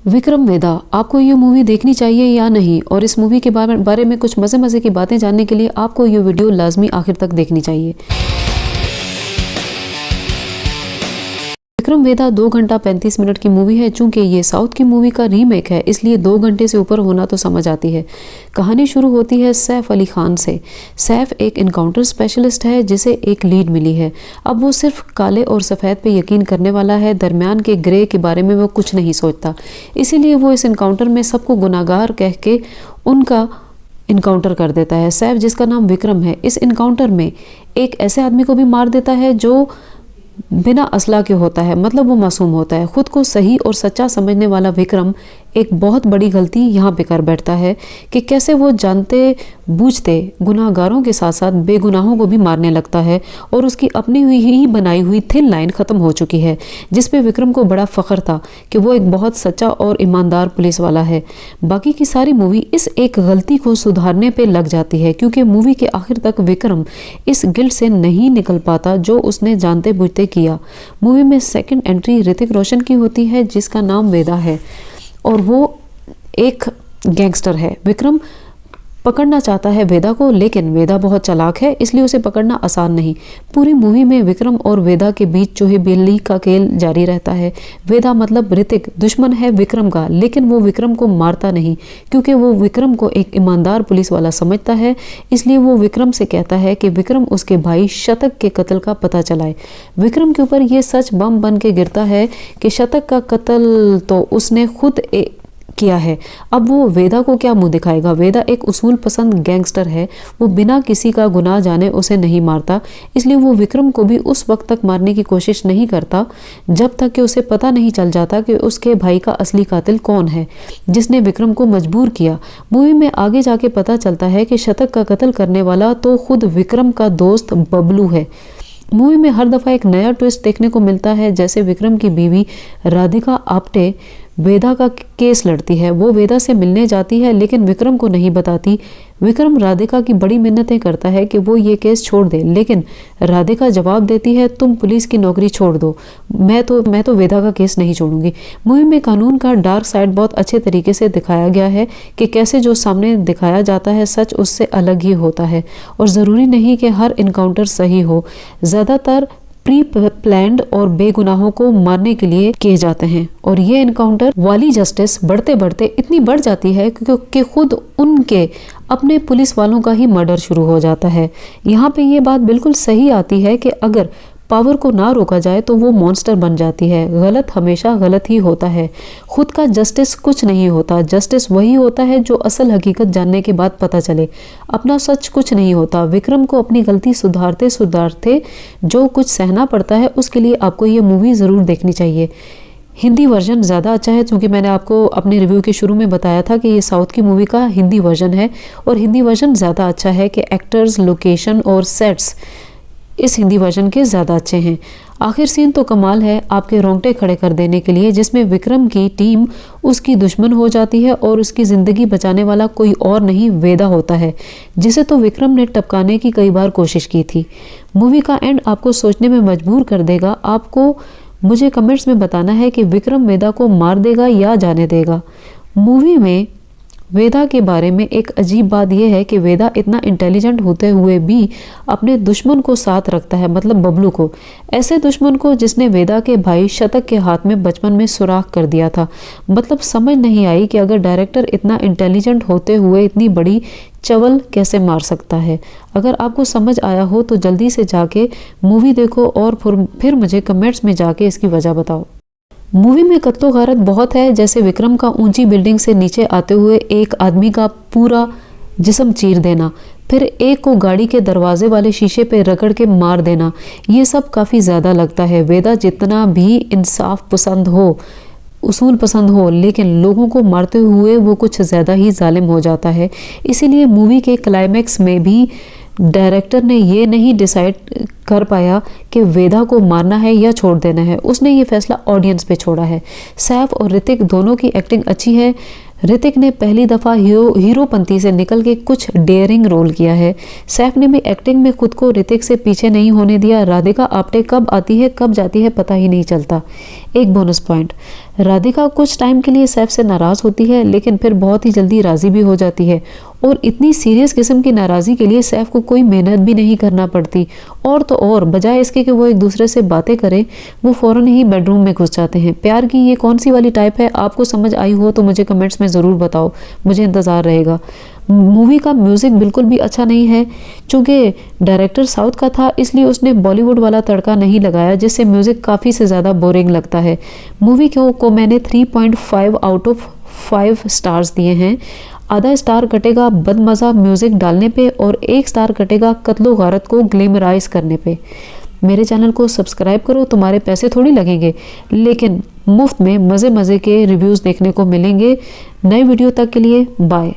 विक्रम वेदा, आपको ये मूवी देखनी चाहिए या नहीं, और इस मूवी के बारे में कुछ मज़े की बातें जानने के लिए आपको ये वीडियो लाजमी आखिर तक देखनी चाहिए। विक्रम वेदा 2 घंटा 35 मिनट की मूवी है। चूंकि ये साउथ की मूवी का रीमेक है, इसलिए 2 घंटे से ऊपर होना तो समझ आती है। कहानी शुरू होती है सैफ अली खान से। सैफ एक इनकाउंटर स्पेशलिस्ट है जिसे एक लीड मिली है। अब वो सिर्फ काले और सफ़ेद पे यकीन करने वाला है, दरमियान के ग्रे के बारे में वो कुछ नहीं सोचता। इसीलिए वो इस इनकाउंटर में सबको गुनाहगार कह के उनका इनकाउंटर कर देता है। सैफ, जिसका नाम विक्रम है, इस इनकाउंटर में एक ऐसे आदमी को भी मार देता है जो बिना असला के होता है, मतलब वो मासूम होता है। खुद को सही और सच्चा समझने वाला विक्रम एक बहुत बड़ी गलती यहाँ पे कर बैठता है कि कैसे वो जानते बूझते गुनाहगारों के साथ साथ बेगुनाहों को भी मारने लगता है, और उसकी अपनी ही बनाई हुई थिन लाइन ख़त्म हो चुकी है, जिस पे विक्रम को बड़ा फ़ख्र था कि वो एक बहुत सच्चा और ईमानदार पुलिस वाला है। बाकी की सारी मूवी इस एक गलती को सुधारने पे लग जाती है, क्योंकि मूवी के आखिर तक विक्रम इस गिल्ट से नहीं निकल पाता जो उसने जानते बूझते किया। मूवी में सेकंड एंट्री ऋतिक रोशन की होती है, जिसका नाम वेदा है, और वो एक गैंगस्टर है। विक्रम पकड़ना चाहता है वेदा को, लेकिन वेदा बहुत चालाक है, इसलिए उसे पकड़ना आसान नहीं। पूरी मूवी में विक्रम और वेदा के बीच चूहे बिल्ली का खेल जारी रहता है। वेदा मतलब ऋतिक दुश्मन है विक्रम का, लेकिन वो विक्रम को मारता नहीं, क्योंकि वो विक्रम को एक ईमानदार पुलिस वाला समझता है। इसलिए वो विक्रम से कहता है कि विक्रम उसके भाई शतक के कत्ल का पता चलाए। विक्रम के ऊपर ये सच बम बन के गिरता है कि शतक का कत्ल तो उसने खुद किया है। अब वो वेदा को क्या मुंह दिखाएगा। वेदा एक उसूल पसंद गैंगस्टर है, वो बिना किसी का गुनाह जाने उसे नहीं मारता। इसलिए वो विक्रम को भी उस वक्त तक मारने की कोशिश नहीं करता जब तक कि उसे पता नहीं चल जाता कि उसके भाई का असली कातिल कौन है, जिसने विक्रम को मजबूर किया। मूवी में आगे जाके पता चलता है कि शतक का कत्ल करने वाला तो खुद विक्रम का दोस्त बबलू है। मूवी में हर दफ़ा एक नया ट्विस्ट देखने को मिलता है। जैसे विक्रम की बीवी राधिका आप्टे वेदा का केस लड़ती है। वो वेदा से मिलने जाती है, लेकिन विक्रम को नहीं बताती। विक्रम राधिका की बड़ी मिन्नतें करता है कि वो ये केस छोड़ दे, लेकिन राधिका जवाब देती है, तुम पुलिस की नौकरी छोड़ दो, मैं तो वेदा का केस नहीं छोड़ूंगी। मूवी में कानून का डार्क साइड बहुत अच्छे तरीके से दिखाया गया है कि कैसे जो सामने दिखाया जाता है सच उससे अलग ही होता है, और ज़रूरी नहीं कि हर इनकाउंटर सही हो। ज़्यादातर प्री प्लान्ड और बेगुनाहों को मारने के लिए किए जाते हैं, और ये इनकाउंटर वाली जस्टिस बढ़ते बढ़ते इतनी बढ़ जाती है क्योंकि खुद उनके अपने पुलिस वालों का ही मर्डर शुरू हो जाता है। यहाँ पे ये बात बिल्कुल सही आती है कि अगर पावर को ना रोका जाए तो वो मॉन्स्टर बन जाती है। गलत हमेशा गलत ही होता है। खुद का जस्टिस कुछ नहीं होता। जस्टिस वही होता है जो असल हकीकत जानने के बाद पता चले। अपना सच कुछ नहीं होता। विक्रम को अपनी गलती सुधारते सुधारते जो कुछ सहना पड़ता है, उसके लिए आपको ये मूवी ज़रूर देखनी चाहिए। हिंदी वर्जन ज़्यादा अच्छा है, क्योंकि मैंने आपको अपने रिव्यू के शुरू में बताया था कि ये साउथ की मूवी का हिंदी वर्जन है, और हिंदी वर्जन ज़्यादा अच्छा है कि एक्टर्स, लोकेशन और सेट्स इस हिंदी वर्जन के ज़्यादा अच्छे हैं। आखिर सीन तो कमाल है, आपके रोंगटे खड़े कर देने के लिए, जिसमें विक्रम की टीम उसकी दुश्मन हो जाती है और उसकी ज़िंदगी बचाने वाला कोई और नहीं वेदा होता है, जिसे तो विक्रम ने टपकाने की कई बार कोशिश की थी। मूवी का एंड आपको सोचने में मजबूर कर देगा। आपको मुझे कमेंट्स में बताना है कि विक्रम वेदा को मार देगा या जाने देगा। मूवी में वेदा के बारे में एक अजीब बात यह है कि वेदा इतना इंटेलिजेंट होते हुए भी अपने दुश्मन को साथ रखता है, मतलब बबलू को, ऐसे दुश्मन को जिसने वेदा के भाई शतक के हाथ में बचपन में सुराख कर दिया था। मतलब समझ नहीं आई कि अगर डायरेक्टर इतना इंटेलिजेंट होते हुए इतनी बड़ी चवल कैसे मार सकता है। अगर आपको समझ आया हो तो जल्दी से जाके मूवी देखो और फिर मुझे कमेंट्स में जाके इसकी वजह बताओ। मूवी में कत्लो गारत बहुत है, जैसे विक्रम का ऊंची बिल्डिंग से नीचे आते हुए एक आदमी का पूरा जिस्म चीर देना, फिर एक को गाड़ी के दरवाजे वाले शीशे पे रगड़ के मार देना, ये सब काफ़ी ज़्यादा लगता है। वेदा जितना भी इंसाफ पसंद हो, उसूल पसंद हो, लेकिन लोगों को मारते हुए वो कुछ ज़्यादा ही जालिम हो जाता है। इसीलिए मूवी के क्लाइमैक्स में भी डायरेक्टर ने ये नहीं डिसाइड कर पाया कि वेदा को मारना है या छोड़ देना है। उसने ये फैसला ऑडियंस पे छोड़ा है। सैफ और ऋतिक दोनों की एक्टिंग अच्छी है। ऋतिक ने पहली दफ़ा हीरोपंती से निकल के कुछ डेयरिंग रोल किया है। सैफ ने भी एक्टिंग में खुद को ऋतिक से पीछे नहीं होने दिया। राधिका आप्टे कब आती है कब जाती है पता ही नहीं चलता। एक बोनस पॉइंट, राधिका कुछ टाइम के लिए सैफ से नाराज़ होती है लेकिन फिर बहुत ही जल्दी राज़ी भी हो जाती है और इतनी सीरियस किस्म की नाराज़गी के लिए सैफ को कोई मेहनत भी नहीं करना पड़ती। और तो और बजाय इसके कि वो एक दूसरे से बातें करें, वो फ़ौरन ही बेडरूम में घुस जाते हैं। प्यार की ये कौन सी वाली टाइप है, आपको समझ आई हो तो मुझे कमेंट्स में ज़रूर बताओ, मुझे इंतज़ार रहेगा। मूवी का म्यूज़िक बिल्कुल भी अच्छा नहीं है, चूँकि डायरेक्टर साउथ का था इसलिए उसने बॉलीवुड वाला तड़का नहीं लगाया, जिससे म्यूज़िक काफ़ी से ज़्यादा बोरिंग लगता है। मूवी को मैंने 3.5 आउट ऑफ 5 स्टार्स दिए हैं। आधा स्टार कटेगा बदमज़ा म्यूज़िक डालने पे और 1 स्टार कटेगा कत्लो गारत को ग्लैमराइज करने पे। मेरे चैनल को सब्सक्राइब करो, तुम्हारे पैसे थोड़ी लगेंगे, लेकिन मुफ्त में मज़े मज़े के रिव्यूज़ देखने को मिलेंगे। नई वीडियो तक के लिए बाय।